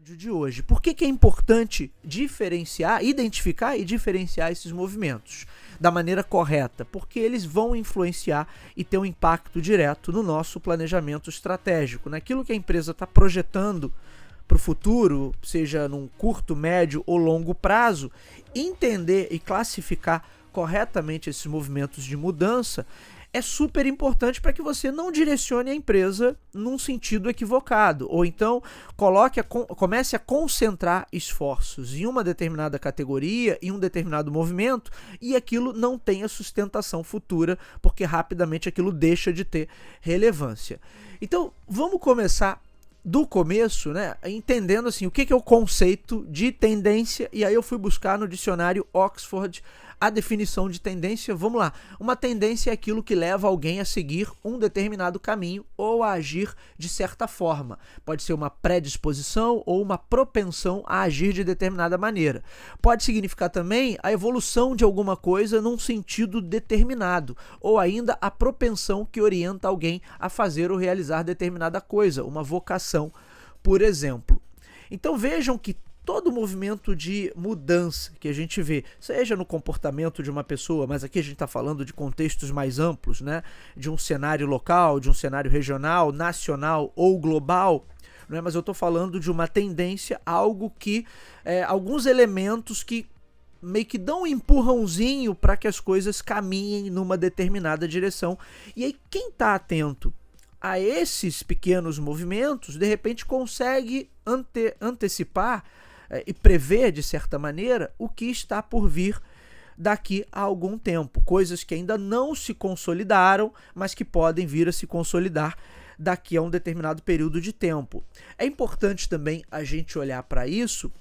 De hoje. Por que é importante identificar e diferenciar esses movimentos da maneira correta? Porque eles vão influenciar e ter um impacto direto no nosso planejamento estratégico, naquilo que a empresa está projetando para o futuro, seja num curto, médio ou longo prazo. Entender e classificar corretamente esses movimentos de mudança é super importante para que você não direcione a empresa num sentido equivocado, ou então comece a concentrar esforços em uma determinada categoria, em um determinado movimento, e aquilo não tenha sustentação futura, porque rapidamente aquilo deixa de ter relevância. Então, vamos começar do começo, né, entendendo assim, o que é o conceito de tendência, e aí eu fui buscar no dicionário Oxford a definição de tendência. Vamos lá. Uma tendência é aquilo que leva alguém a seguir um determinado caminho ou a agir de certa forma. Pode ser uma predisposição ou uma propensão a agir de determinada maneira. Pode significar também a evolução de alguma coisa num sentido determinado, ou ainda a propensão que orienta alguém a fazer ou realizar determinada coisa, uma vocação, por exemplo. Então vejam que todo movimento de mudança que a gente vê, seja no comportamento de uma pessoa, mas aqui a gente está falando de contextos mais amplos, né? De um cenário local, de um cenário regional, nacional ou global, não é? Mas eu estou falando de uma tendência, algo que, alguns elementos que meio que dão um empurrãozinho para que as coisas caminhem numa determinada direção. E aí quem está atento a esses pequenos movimentos, de repente consegue antecipar e prever, de certa maneira, o que está por vir daqui a algum tempo. Coisas que ainda não se consolidaram, mas que podem vir a se consolidar daqui a um determinado período de tempo. É importante também a gente olhar para isso,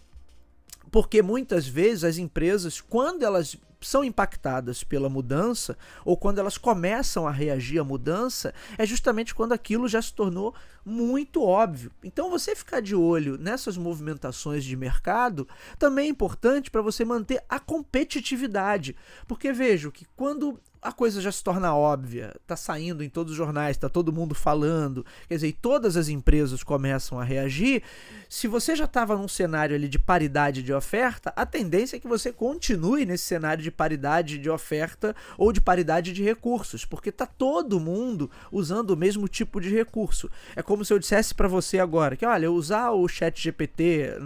porque muitas vezes as empresas, quando elas são impactadas pela mudança, ou quando elas começam a reagir à mudança, é justamente quando aquilo já se tornou muito óbvio. Então você ficar de olho nessas movimentações de mercado também é importante para você manter a competitividade, porque vejo que quando a coisa já se torna óbvia, está saindo em todos os jornais, está todo mundo falando, quer dizer, todas as empresas começam a reagir. Se você já estava num cenário ali de paridade de oferta, a tendência é que você continue nesse cenário de paridade de oferta ou de paridade de recursos, porque está todo mundo usando o mesmo tipo de recurso. É como se eu dissesse para você agora que, olha, usar o ChatGPT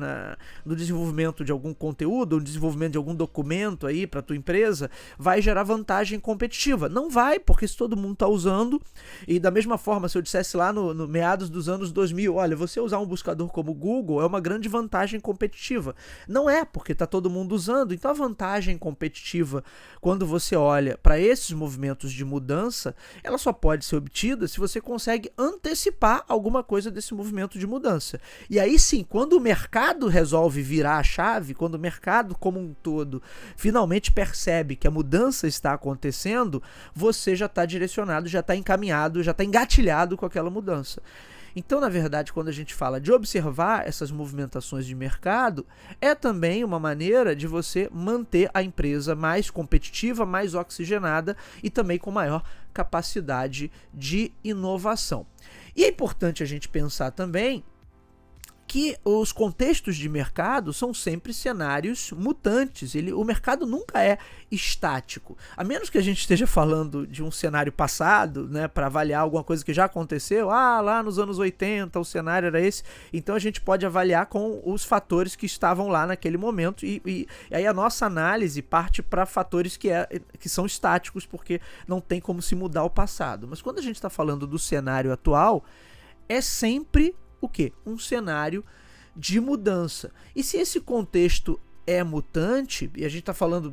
no desenvolvimento de algum conteúdo, no desenvolvimento de algum documento aí para tua empresa, vai gerar vantagem competitiva. Não vai, porque se todo mundo está usando, e da mesma forma, se eu dissesse lá no meados dos anos 2000, olha, você usar um buscador como o Google é uma grande vantagem competitiva. Não é, porque está todo mundo usando. Então a vantagem competitiva, quando você olha para esses movimentos de mudança, ela só pode ser obtida se você consegue antecipar alguma coisa desse movimento de mudança. E aí sim, quando o mercado resolve virar a chave, quando o mercado como um todo finalmente percebe que a mudança está acontecendo, você já está direcionado, já está encaminhado, já está engatilhado com aquela mudança. Então, na verdade, quando a gente fala de observar essas movimentações de mercado, é também uma maneira de você manter a empresa mais competitiva, mais oxigenada e também com maior capacidade de inovação. E é importante a gente pensar também que os contextos de mercado são sempre cenários mutantes. O mercado nunca é estático. A menos que a gente esteja falando de um cenário passado, né, para avaliar alguma coisa que já aconteceu. Lá nos anos 80 o cenário era esse. Então a gente pode avaliar com os fatores que estavam lá naquele momento. E aí a nossa análise parte para fatores que são estáticos, porque não tem como se mudar o passado. Mas quando a gente está falando do cenário atual, é sempre o quê? Um cenário de mudança. E se esse contexto é mutante, e a gente está falando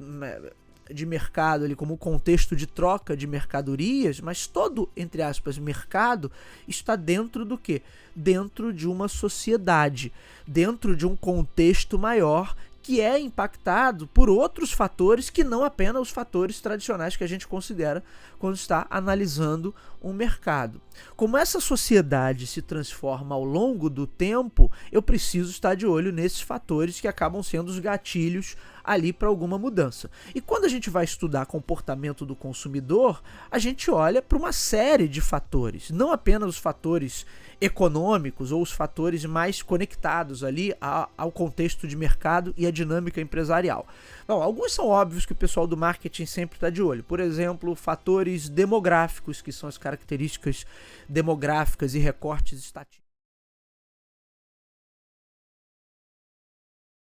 de mercado ali como contexto de troca de mercadorias, mas todo, entre aspas, mercado está dentro do quê? Dentro de uma sociedade, dentro de um contexto maior que é impactado por outros fatores que não apenas os fatores tradicionais que a gente considera quando está analisando um mercado. Como essa sociedade se transforma ao longo do tempo, eu preciso estar de olho nesses fatores que acabam sendo os gatilhos ali para alguma mudança. E quando a gente vai estudar comportamento do consumidor, a gente olha para uma série de fatores, não apenas os fatores econômicos ou os fatores mais conectados ali ao contexto de mercado e a dinâmica empresarial. Bom, alguns são óbvios que o pessoal do marketing sempre está de olho. Por exemplo, fatores demográficos, que são as características demográficas e recortes estatísticos